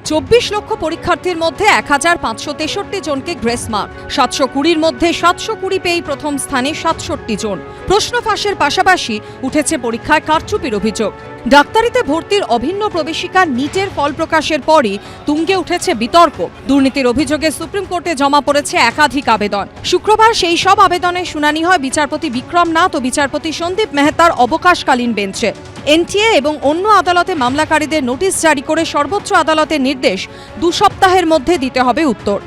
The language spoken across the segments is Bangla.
24 লক্ষ পরীক্ষার্থীর মধ্যে 1563 জনকে গ্রেস মার্ক, 720-র মধ্যে 720 পেয়ে প্রথম স্থানে 67 জন। প্রশ্ন ফাঁসের পাশাপাশি উঠেছে পরীক্ষায় কারচুপির অভিযোগ। ডাক্তারিতে ভর্তির অভিন্ন প্রবেশিকা নিটের ফল প্রকাশের পরই তুঙ্গে উঠেছে বিতর্ক। দুর্নীতির অভিযোগে সুপ্রিম কোর্টে জমা পড়েছে একাধিক আবেদন। শুক্রবার সেই সব আবেদনের শুনানি হয় বিচারপতি বিক্রম নাথ ও বিচারপতি সন্দীপ মেহতার অবকাশকালীন বেঞ্চে। এনটিএ এবং অন্য আদালতে মামলাকারীদের নোটিশ জারি করে সর্বোচ্চ আদালতের নির্দেশ 2 সপ্তাহের মধ্যে দিতে হবে উত্তর।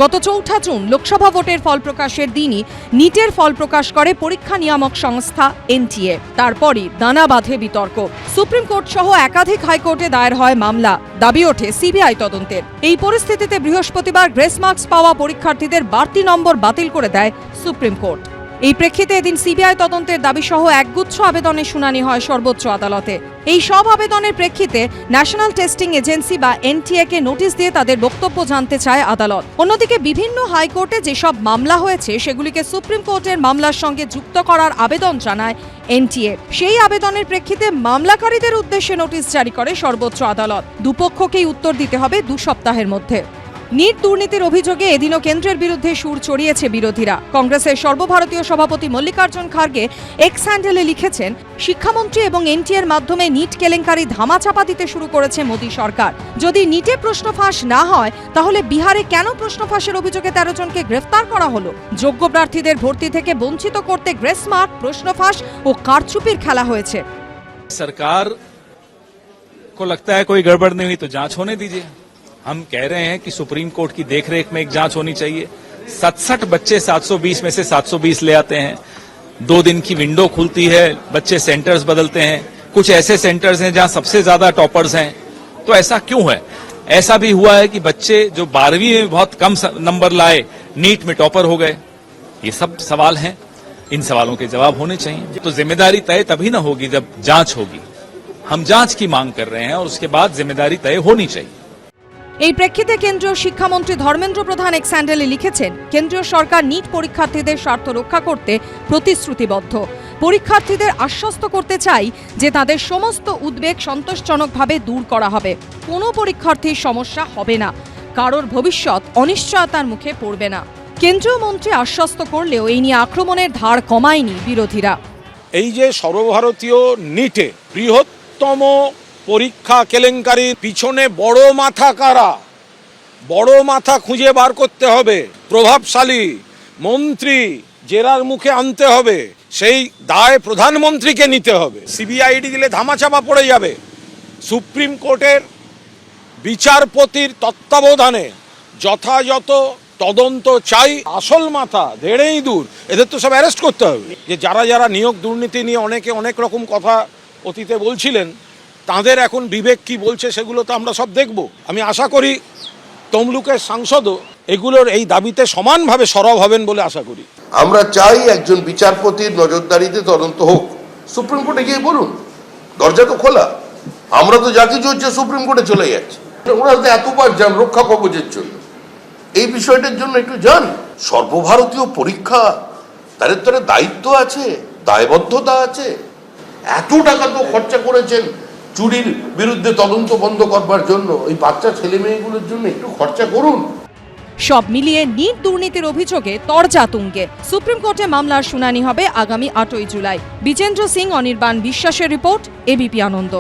গত 4 জুন লোকসভা ভোটের ফল প্রকাশের দিনই নিটের ফল প্রকাশ করে পরীক্ষা নিয়ামক সংস্থা এনটিএ। তারপরই দানা বাঁধে বিতর্ক। সুপ্রিম কোর্ট সহ একাধিক হাইকোর্টে দায়ের হয় মামলা, দাবি ওঠে সিবিআই তদন্তের। এই পরিস্থিতিতে বৃহস্পতিবার গ্রেস মার্কস পাওয়া পরীক্ষার্থীদের বাড়তি নম্বর বাতিল করে দেয় সুপ্রিম কোর্ট। এই প্রেক্ষিতে এদিন সিবিআই তদন্তের দাবি সহ একগুচ্ছ আবেদনের শুনানি হয় সর্বোচ্চ আদালতে। এই সব আবেদনের প্রেক্ষিতে ন্যাশনাল টেস্টিং এজেন্সি বা এনটিএ কে নোটিশ দিয়ে তাদের বক্তব্য জানতে চায় আদালত। অন্যদিকে বিভিন্ন হাইকোর্টে যেসব মামলা হয়েছে সেগুলিকে সুপ্রিম কোর্টের মামলার সঙ্গে যুক্ত করার আবেদন জানায় এনটিএ। সেই আবেদনের প্রেক্ষিতে মামলাকারীদের উদ্দেশ্যে নোটিশ জারি করে সর্বোচ্চ আদালত। দুপক্ষকেই উত্তর দিতে হবে 2 সপ্তাহের মধ্যে। নিট দুর্নীতির অভিযোগে এদিনও কেন্দ্রের বিরুদ্ধে সুর চড়িয়েছে বিরোধীরা। কংগ্রেসের সর্বভারতীয় সভাপতি মল্লিকার্জুন খার্গে এক্স হ্যান্ডেলে লিখেছেন, শিক্ষামন্ত্রী এবং এনটিএর মাধ্যমে নিট কেলেঙ্কারি ধামাচাপা দিতে শুরু করেছে মোদী সরকার। যদি নিটে প্রশ্ন ফাঁস না হয় তাহলে বিহারে কেন প্রশ্ন ফাঁসের অভিযোগে 13 জনকে গ্রেফতার করা হলো? যোগ্য প্রার্থীদের ভর্তি থেকে বঞ্চিত করতে গ্রেস মার্ক, প্রশ্ন ফাঁস ও কারচুপির খেলা হয়েছে। सरकार को लगता है कोई गड़बड़ नहीं हुई तो जांच होने दीजिए। हम कह रहे हैं कि सुप्रीम कोर्ट की देखरेख में एक जांच होनी चाहिए। 67 बच्चे 720 में से 720 ले आते हैं, 2 दिन की विंडो खुलती है, बच्चे सेंटर्स बदलते हैं। कुछ ऐसे सेंटर्स हैं जहां सबसे ज्यादा टॉपर्स हैं, तो ऐसा क्यों है? ऐसा भी हुआ है कि बच्चे जो 12वीं में बहुत कम नंबर लाए नीट में टॉपर हो गए। ये सब सवाल हैं, इन सवालों के जवाब होने चाहिए। तो जिम्मेदारी तय तभी ना होगी जब जांच होगी। हम जांच की मांग कर रहे हैं और उसके बाद जिम्मेदारी तय होनी चाहिए। এই প্রেক্ষিতে কেন্দ্রীয় শিক্ষামন্ত্রী ধর্মেন্দ্র প্রধান এক্স হ্যান্ডেলে লিখেছেন, কেন্দ্রীয় সরকার নিট পরীক্ষার্থীদের স্বার্থ রক্ষা করতে প্রতিশ্রুতিবদ্ধ। পরীক্ষার্থীদের আশ্বস্ত করতে চাই যে তাদের সমস্ত উদ্বেগ সন্তোষজনকভাবে দূর করা হবে। কোনো পরীক্ষার্থীর সমস্যা হবে না, কারোর ভবিষ্যৎ অনিশ্চয়তার মুখে পড়বে না। কেন্দ্রীয় মন্ত্রী আশ্বস্ত করলেও এই নিয়ে আক্রমণের ধার কমায়নি বিরোধীরা। এই যে সর্বভারতীয় নিটে বৃহত্তম পরীক্ষা কেলেঙ্কারির পিছনে বড় মাথা কারা, বড় মাথা খুঁজে বার করতে হবে। প্রভাবশালী মন্ত্রী জেরার মুখে আনতে হবে, সেই দায় প্রধানমন্ত্রীকে নিতে হবে। সিবিআইডি দিলে ধামাচাপা পড়ে যাবে। সুপ্রিম কোর্টের বিচারপতির তত্ত্বাবধানে যথাযথ তদন্ত চাই। আসল মাথা ধেড়েই দূর, এদের তো সব অ্যারেস্ট করতে হবে। যে যারা যারা নিয়োগ দুর্নীতি নিয়ে অনেকে অনেক রকম কথা অতীতে বলছিলেন, তাদের এখন বিবেক কি বলছে সেগুলো তো আমরা সব দেখব। আমি আশা করি তমলুকের সাংসদও এগুলোর এই দাবিতে সমানভাবে সরব হবেন বলে আশা করি। আমরা চাই একজন বিচারপতির নজরদারিতে তদন্ত হোক। সুপ্রিম কোর্টে গিয়ে বলুন, দরজা তো খোলা। আমরা তো যা কিছু হচ্ছে সুপ্রিম কোর্টে চলে যাচ্ছে। ওরা তো এতবার যান রক্ষা কবচের জন্য, এই বিষয়টার জন্য একটু যান। সর্বভারতীয় পরীক্ষা, তাদের তো দায়িত্ব আছে, দায়বদ্ধতা আছে। এত টাকা তো খরচা করেছেন চুরির বিরুদ্ধে তদন্ত বন্ধ করবার জন্য, ওই বাচ্চা ছেলে মেয়েগুলোর জন্য একটু খরচা করুন। সব মিলিয়ে নিট দুর্নীতির অভিযোগে তরজা তুঙ্গে। সুপ্রিম কোর্টে মামলার শুনানি হবে আগামী 8ই জুলাই। বিজেন্দ্র সিং, অনির্বাণ বিশ্বাসের রিপোর্ট, এবিপি আনন্দ।